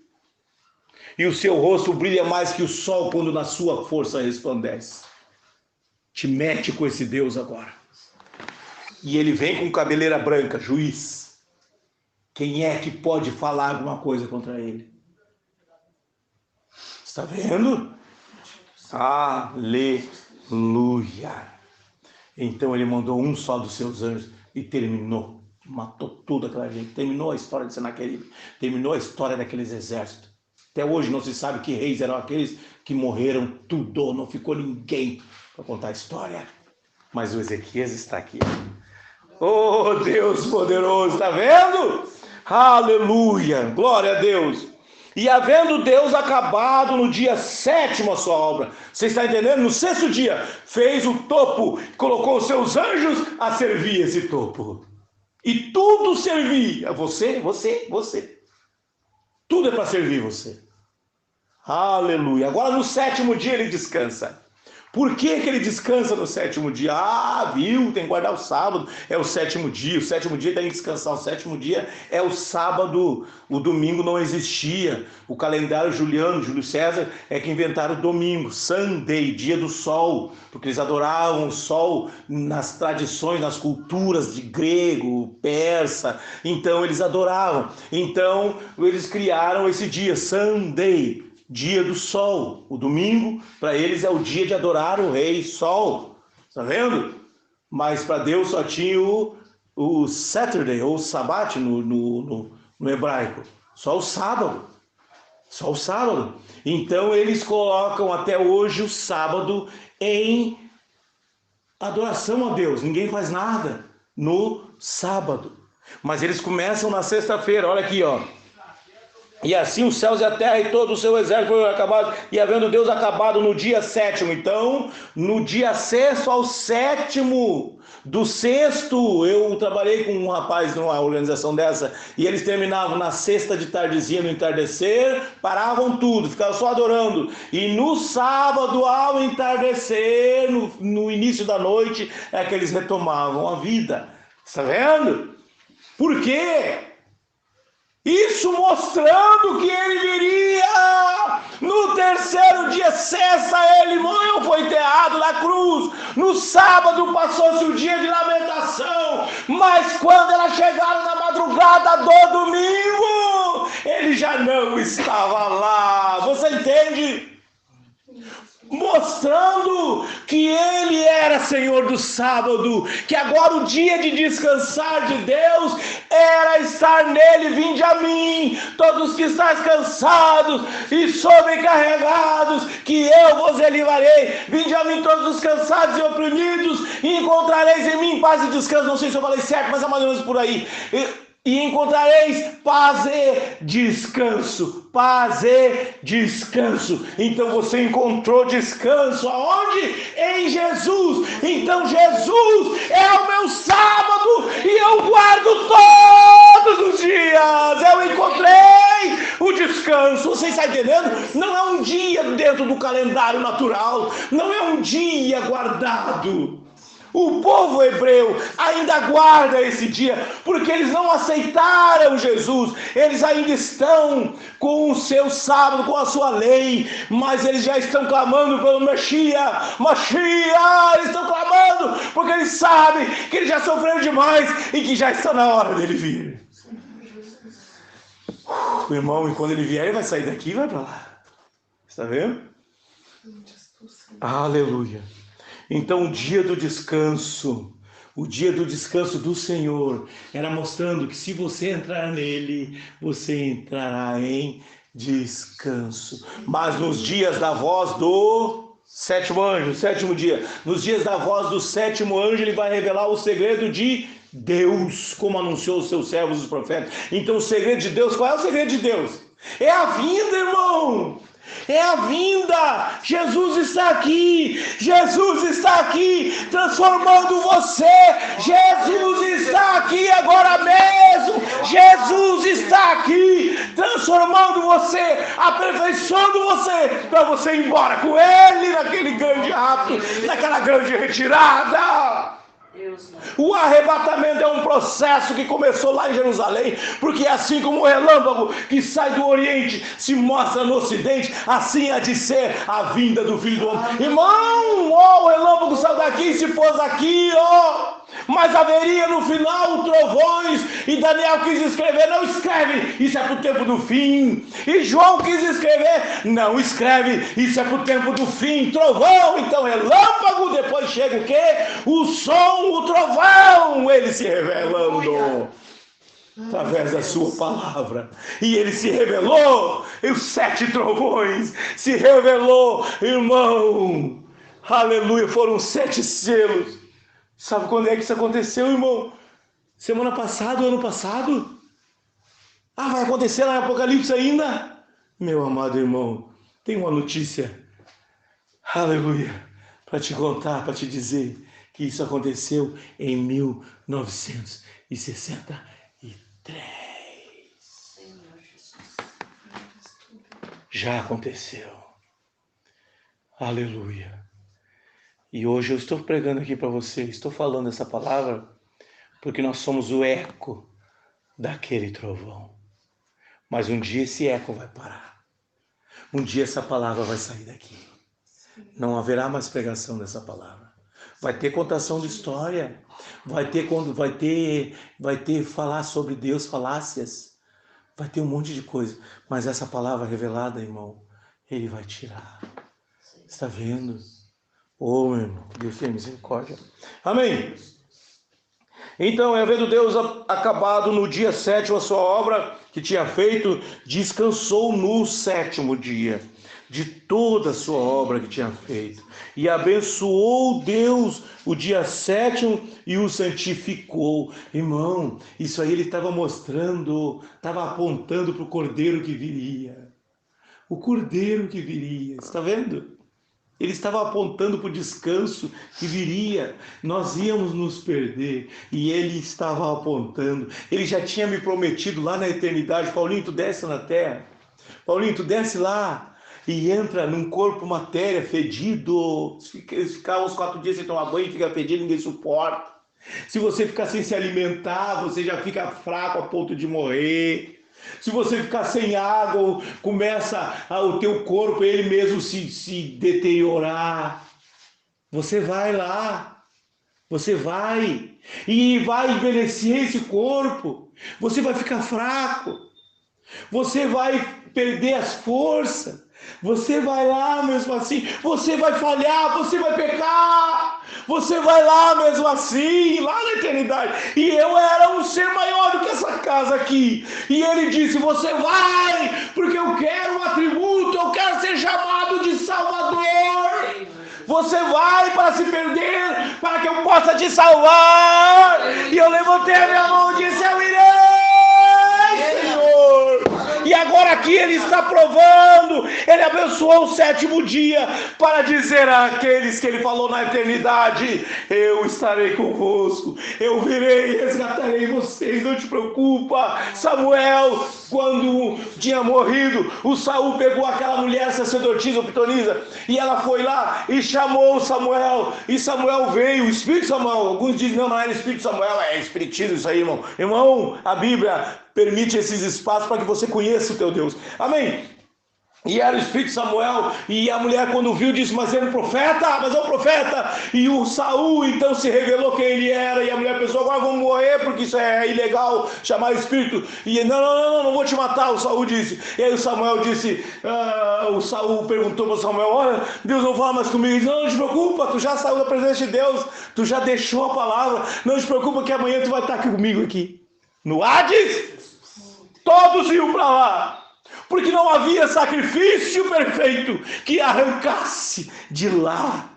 E o seu rosto brilha mais que o sol quando na sua força resplandece. Te mete com esse Deus agora. E ele vem com cabeleira branca, juiz. Quem é que pode falar alguma coisa contra ele? Está vendo? Aleluia. Então ele mandou um só dos seus anjos e terminou. Matou toda aquela gente. Terminou a história de Senaqueribe. Terminou a história daqueles exércitos. Até hoje não se sabe que reis eram aqueles que morreram tudo. Não ficou ninguém para contar a história. Mas o Ezequias está aqui. Oh, Deus poderoso, está vendo? Aleluia, glória a Deus. E havendo Deus acabado no dia 7º a sua obra, você está entendendo? No 6º dia, fez o topo, colocou os seus anjos a servir esse topo. E tudo servia, você. Tudo é para servir você. Aleluia. Agora no 7º dia ele descansa. Por que ele descansa no 7º dia? Viu? Tem que guardar o sábado. É o 7º dia. O 7º dia tem que descansar. O 7º dia é o sábado. O domingo não existia. O calendário Juliano, Júlio César, é que inventaram o domingo. Sunday, dia do sol. Porque eles adoravam o sol nas tradições, nas culturas de grego, persa. Então eles adoravam. Então eles criaram esse dia, Sunday. Dia do sol. O domingo, para eles, é o dia de adorar o rei sol. Está vendo? Mas para Deus só tinha o Saturday, ou Sabat no hebraico. Só o sábado. Só o sábado. Então eles colocam até hoje o sábado em adoração a Deus. Ninguém faz nada no sábado. Mas eles começam na sexta-feira. Olha aqui, ó. E assim os céus e a terra e todo o seu exército foram acabados, e havendo Deus acabado no dia 7º. Então, no dia 6º ao 7º do 6º, eu trabalhei com um rapaz numa organização dessa, e eles terminavam na sexta de tardezinha, no entardecer, paravam tudo, ficavam só adorando. E no sábado, ao entardecer, no início da noite, é que eles retomavam a vida. Está vendo? Por quê? Isso mostrando que ele viria. No terceiro dia cessa ele, morreu, foi enterrado na cruz. No sábado passou-se o dia de lamentação. Mas quando elas chegaram na madrugada do domingo, ele já não estava lá. Você entende? Mostrando que ele era Senhor do sábado, que agora o dia de descansar de Deus era estar nele. Vinde a mim, todos que estáis cansados e sobrecarregados, que eu vos aliviarei. Vinde a mim, todos os cansados e oprimidos, e encontrareis em mim paz e descanso. Não sei se eu falei certo, mas é mais ou menos por aí. E encontrareis paz e descanso. Paz e descanso. Então você encontrou descanso aonde? Em Jesus. Então Jesus é o meu sábado e eu guardo todos os dias. Eu encontrei o descanso. Você está entendendo? Não é um dia dentro do calendário natural. Não é um dia guardado. O povo hebreu ainda guarda esse dia, porque eles não aceitaram Jesus. Eles ainda estão com o seu sábado, com a sua lei, mas eles já estão clamando pelo Messias. Eles estão clamando, porque eles sabem que eles já sofreram demais e que já está na hora dele vir. Irmão, e quando ele vier, ele vai sair daqui e vai para lá. Está vendo? Aleluia. Então o dia do descanso do Senhor era mostrando que se você entrar nele, você entrará em descanso. Mas nos dias da voz do sétimo anjo, sétimo dia, nos dias da voz do sétimo anjo, ele vai revelar o segredo de Deus, como anunciou os seus servos, os profetas. Então o segredo de Deus, qual é o segredo de Deus? É a vinda, irmão. É a vinda. Jesus está aqui. Jesus está aqui transformando você. Jesus está aqui agora mesmo. Jesus está aqui transformando você, aperfeiçoando você, para você ir embora com ele naquele grande rapto, naquela grande retirada. O arrebatamento é um processo que começou lá em Jerusalém, porque assim como o relâmpago que sai do Oriente se mostra no Ocidente, assim há de ser a vinda do Filho do Homem. Irmão, o relâmpago saiu daqui e se pôs aqui, mas haveria no final trovões, e Daniel quis escrever, não escreve, isso é para o tempo do fim. E João quis escrever, não escreve, isso é para o tempo do fim. Trovão, então relâmpago, depois chega o quê? O som, o trovão, ele se revelando através da sua palavra. E ele se revelou, e os 7 trovões se revelou, irmão, aleluia, foram 7 selos. Sabe quando é que isso aconteceu, irmão? Semana passada, ano passado? Vai acontecer lá em Apocalipse ainda? Meu amado irmão, tem uma notícia, aleluia, para te contar, para te dizer que isso aconteceu em 1963. Já aconteceu. Aleluia. E hoje eu estou pregando aqui para você, estou falando essa palavra, porque nós somos o eco daquele trovão. Mas um dia esse eco vai parar. Um dia essa palavra vai sair daqui. Não haverá mais pregação dessa palavra. Vai ter contação de história. Vai ter falar sobre Deus, falácias. Vai ter um monte de coisa. Mas essa palavra revelada, irmão, ele vai tirar. Está vendo? Meu irmão, Deus tem misericórdia. Amém. Então, havendo Deus acabado no dia 7º a sua obra que tinha feito, descansou no 7º dia. de toda a sua obra que tinha feito. E abençoou Deus o dia sétimo e o santificou. Irmão, isso aí ele estava mostrando, estava apontando para o cordeiro que viria. O cordeiro que viria, está vendo? Ele estava apontando para o descanso que viria. Nós íamos nos perder. E ele estava apontando. Ele já tinha me prometido lá na eternidade: Paulinho, tu desce na terra. Paulinho, tu desce lá e entra num corpo matéria fedido. Se ficar uns 4 dias sem tomar banho, fica fedido, ninguém suporta. Se você ficar sem se alimentar, você já fica fraco a ponto de morrer. Se você ficar sem água, começa o teu corpo, ele mesmo se deteriorar. Você vai lá, você vai, e vai envelhecer esse corpo. Você vai ficar fraco, você vai perder as forças. Você vai lá mesmo assim, você vai falhar, você vai pecar, você vai lá mesmo assim, lá na eternidade. E eu era um ser maior do que essa casa aqui. E ele disse: você vai, porque eu quero um atributo, eu quero ser chamado de Salvador. Você vai para se perder, para que eu possa te salvar. E eu levantei a minha mão e disse: eu irei, Senhor. E agora aqui ele está provando, ele abençoou o sétimo dia para dizer àqueles que ele falou na eternidade: eu estarei convosco, eu virei e resgatarei vocês, não te preocupa. Samuel, quando tinha morrido, o Saul pegou aquela mulher sacerdotisa, pitonisa, e ela foi lá e chamou Samuel, e Samuel veio, o Espírito Samuel. Alguns dizem: não, não era Espírito Samuel, é espiritismo isso aí, irmão. Irmão, a Bíblia permite esses espaços para que você conheça o teu Deus. Amém? E era o Espírito Samuel, e a mulher quando viu disse: mas é um profeta, mas é um profeta. E o Saul então se revelou quem ele era, e a mulher pensou: agora vamos morrer, porque isso é ilegal, chamar Espírito. E não vou te matar, o Saul disse. E aí o Samuel disse, o Saul perguntou para o Samuel: olha, Deus não fala mais comigo. Ele disse: não te preocupa, tu já saiu da presença de Deus, tu já deixou a palavra, não te preocupa que amanhã tu vai estar aqui comigo aqui no Hades. Todos iam para lá, porque não havia sacrifício perfeito que arrancasse de lá.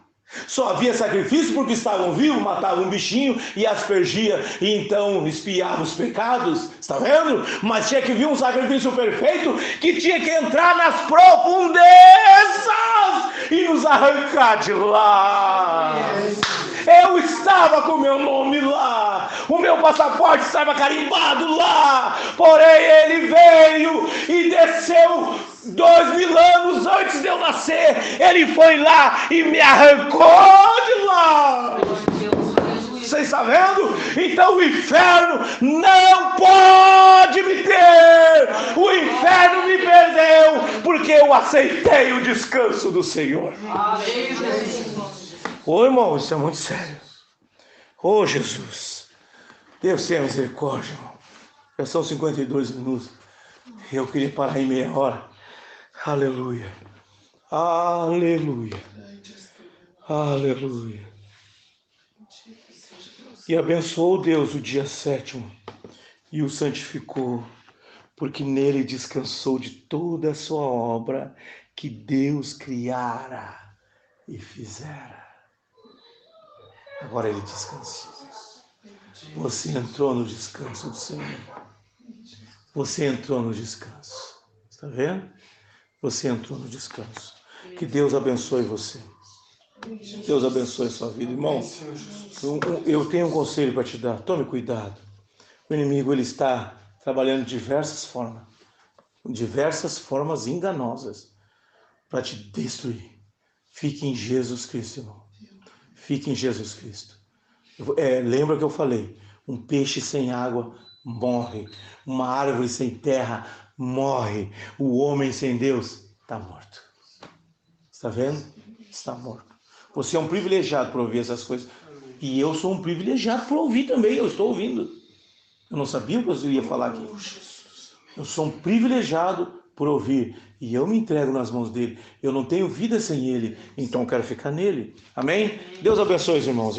Só havia sacrifício porque estavam vivos, matavam um bichinho e aspergia, e então espiava os pecados, está vendo? Mas tinha que vir um sacrifício perfeito que tinha que entrar nas profundezas e nos arrancar de lá. Eu estava com o meu nome lá, o meu passaporte estava carimbado lá, porém ele veio e desceu 2000 anos antes de eu nascer. Ele foi lá e me arrancou de lá. Vocês estão vendo? Então o inferno não pode me ter. O inferno me perdeu porque eu aceitei o descanso do Senhor. Ô irmão, isso é muito sério. Ô Jesus, Deus tenha misericórdia, irmão. Já são 52 minutos. Eu queria parar em meia hora. Aleluia. Aleluia. Aleluia. E abençoou Deus o dia sétimo e o santificou, porque nele descansou de toda a sua obra que Deus criara e fizera. Agora ele descansou. Você entrou no descanso do Senhor. Você entrou no descanso. Está vendo? Você entrou no descanso. Que Deus abençoe você. Deus abençoe a sua vida. Irmão, eu tenho um conselho para te dar. Tome cuidado. O inimigo ele está trabalhando de diversas formas enganosas para te destruir. Fique em Jesus Cristo, irmão. Fique em Jesus Cristo. Lembra que eu falei? Um peixe sem água morre. Uma árvore sem terra morre. O homem sem Deus está morto. Está vendo? Está morto. Você é um privilegiado por ouvir essas coisas. E eu sou um privilegiado por ouvir também. Eu estou ouvindo. Eu não sabia o que eu ia falar aqui. Eu sou um privilegiado por ouvir. E eu me entrego nas mãos dele. Eu não tenho vida sem ele. Então eu quero ficar nele. Amém? Deus abençoe os irmãos.